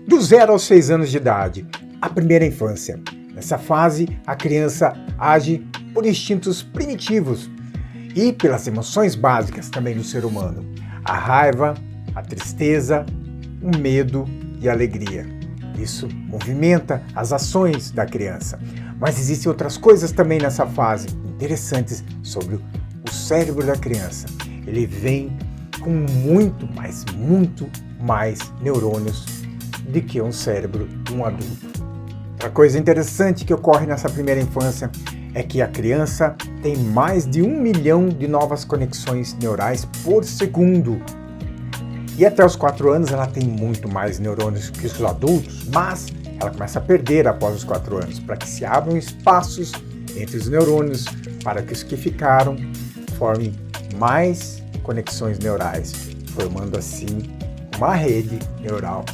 Do 0 aos 6 anos de idade, a primeira infância. Nessa fase, a criança age por instintos primitivos e pelas emoções básicas também do ser humano. A raiva, a tristeza, o medo e a alegria. Isso movimenta as ações da criança. Mas existem outras coisas também nessa fase interessantes sobre o cérebro da criança. Ele vem com muito mais neurônios do que um cérebro de um adulto. Outra coisa interessante que ocorre nessa primeira infância é que a criança tem mais de 1 milhão de novas conexões neurais por segundo. E até os 4 anos ela tem muito mais neurônios que os adultos, mas ela começa a perder após os 4 anos, para que se abram espaços entre os neurônios, para que os que ficaram formem mais conexões neurais, formando assim uma rede neural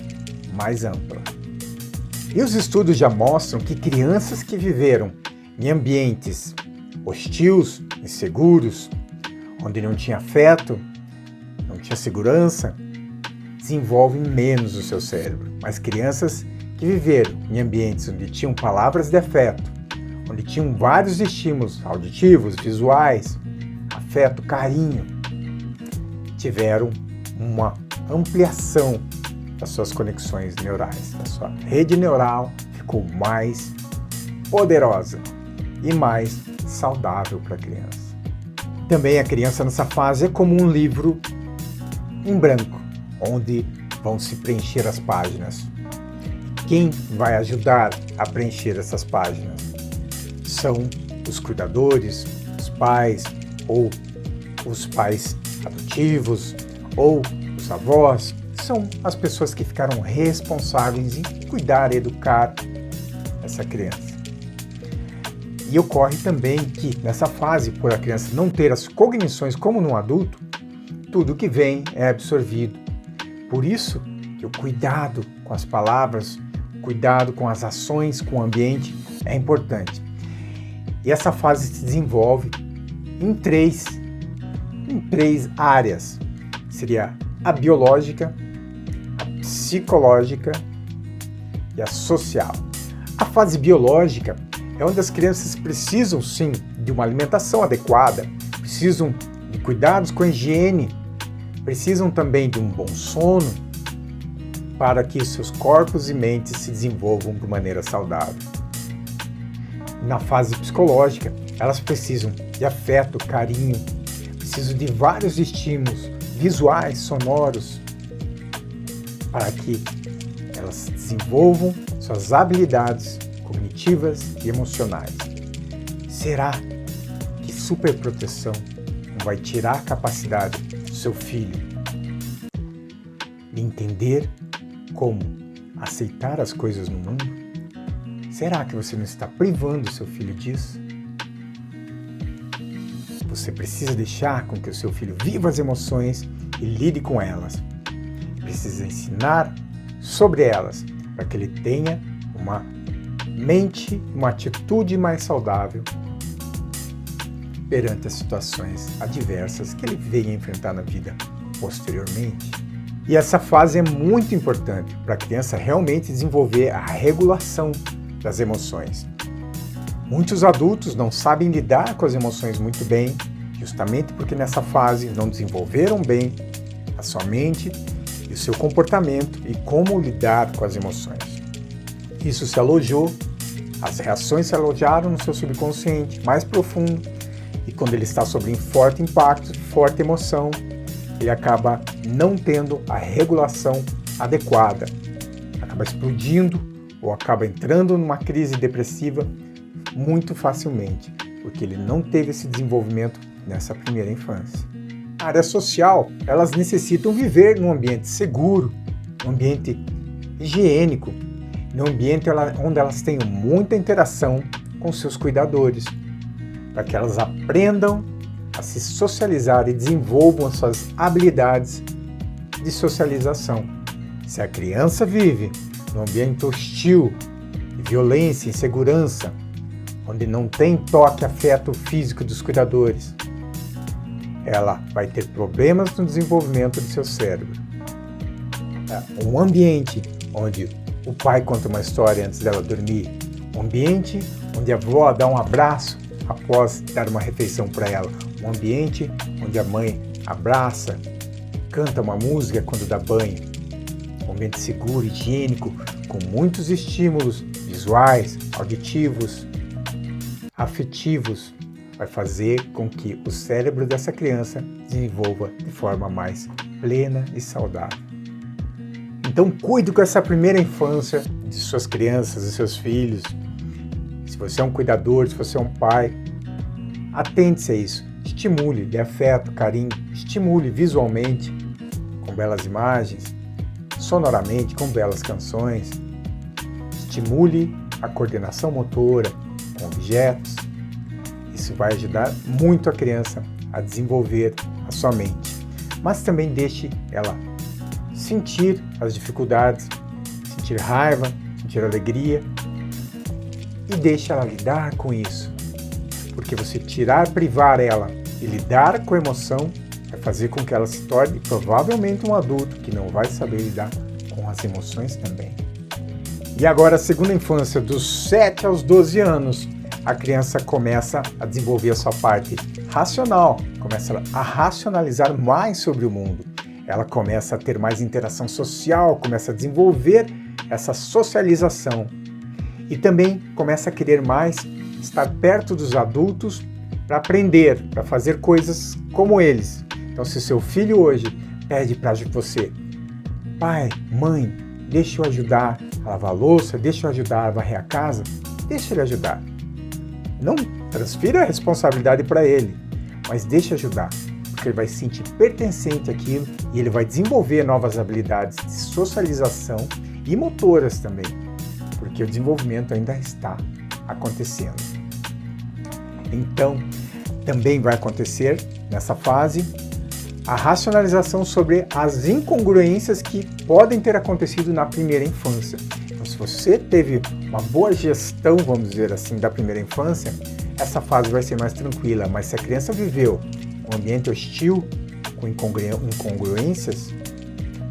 mais ampla. E os estudos já mostram que crianças que viveram em ambientes hostis, inseguros, onde não tinha afeto, não tinha segurança, desenvolvem menos o seu cérebro. Mas crianças que viveram em ambientes onde tinham palavras de afeto, onde tinham vários estímulos auditivos, visuais, afeto, carinho, tiveram uma ampliação das suas conexões neurais. A sua rede neural ficou mais poderosa e mais saudável para a criança. Também a criança nessa fase é como um livro em branco, onde vão se preencher as páginas. Quem vai ajudar a preencher essas páginas são os cuidadores, os pais, ou os pais adotivos, ou os avós. São as pessoas que ficaram responsáveis em cuidar e educar essa criança. E ocorre também que nessa fase, por a criança não ter as cognições como no adulto, tudo que vem é absorvido. Por isso que o cuidado com as palavras, cuidado com as ações, com o ambiente é importante. E essa fase se desenvolve em três áreas. Seria a biológica, a psicológica e a social. A fase biológica é onde as crianças precisam sim de uma alimentação adequada, precisam de cuidados com a higiene, precisam também de um bom sono para que seus corpos e mentes se desenvolvam de maneira saudável. Na fase psicológica, elas precisam de afeto, carinho, precisam de vários estímulos visuais, sonoros, para que elas desenvolvam suas habilidades cognitivas e emocionais. Será que superproteção não vai tirar a capacidade do seu filho de entender como aceitar as coisas no mundo? Será que você não está privando o seu filho disso? Você precisa deixar com que o seu filho viva as emoções e lide com elas. Precisa ensinar sobre elas, para que ele tenha uma mente, uma atitude mais saudável perante as situações adversas que ele venha enfrentar na vida posteriormente. E essa fase é muito importante para a criança realmente desenvolver a regulação das emoções. Muitos adultos não sabem lidar com as emoções muito bem, justamente porque nessa fase não desenvolveram bem a sua mente e o seu comportamento e como lidar com as emoções. Isso se alojou, as reações se alojaram no seu subconsciente mais profundo, e quando ele está sob um forte impacto, forte emoção, ele acaba não tendo a regulação adequada, acaba explodindo ou acaba entrando numa crise depressiva muito facilmente, porque ele não teve esse desenvolvimento nessa primeira infância. A área social, elas necessitam viver num ambiente seguro, num ambiente higiênico, num ambiente onde elas tenham muita interação com seus cuidadores, para que elas aprendam a se socializar e desenvolvam as suas habilidades de socialização. Se a criança vive num ambiente hostil, de violência, insegurança, onde não tem toque, afeto físico dos cuidadores, ela vai ter problemas no desenvolvimento do seu cérebro. Um ambiente onde o pai conta uma história antes dela dormir, um ambiente onde a avó dá um abraço após dar uma refeição para ela, um ambiente onde a mãe abraça, canta uma música quando dá banho, um ambiente seguro, higiênico, com muitos estímulos visuais, auditivos, afetivos, vai fazer com que o cérebro dessa criança desenvolva de forma mais plena e saudável. Então cuide com essa primeira infância de suas crianças, de seus filhos. Se você é um cuidador, se você é um pai, atente-se a isso. Estimule, dê afeto, carinho, estimule visualmente, com belas imagens, sonoramente, com belas canções. Estimule a coordenação motora com objetos. Isso vai ajudar muito a criança a desenvolver a sua mente. Mas também deixe ela sentir as dificuldades, sentir raiva, sentir alegria e deixe ela lidar com isso. Porque você privar ela e lidar com a emoção vai fazer com que ela se torne provavelmente um adulto que não vai saber lidar com as emoções também. E agora, a segunda infância, dos 7 aos 12 anos, a criança começa a desenvolver a sua parte racional, começa a racionalizar mais sobre o mundo. Ela começa a ter mais interação social, começa a desenvolver essa socialização. E também começa a querer mais estar perto dos adultos para aprender, para fazer coisas como eles. Então, se seu filho hoje pede para você, pai, mãe, deixa eu ajudar a lavar a louça, deixa eu ajudar a varrer a casa, deixa ele ajudar. Não transfira a responsabilidade para ele, mas deixa ajudar, porque ele vai se sentir pertencente àquilo e ele vai desenvolver novas habilidades de socialização e motoras também, porque o desenvolvimento ainda está acontecendo. Então, também vai acontecer nessa fase a racionalização sobre as incongruências que podem ter acontecido na primeira infância. Então, se você teve uma boa gestão, vamos dizer assim, da primeira infância, essa fase vai ser mais tranquila. Mas se a criança viveu um ambiente hostil, com incongruências,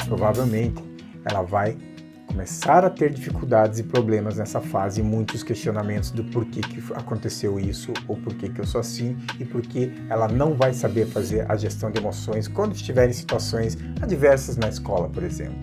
provavelmente ela vai começar a ter dificuldades e problemas nessa fase, muitos questionamentos do porquê que aconteceu isso, ou porquê que eu sou assim, e porquê ela não vai saber fazer a gestão de emoções quando estiver em situações adversas na escola, por exemplo.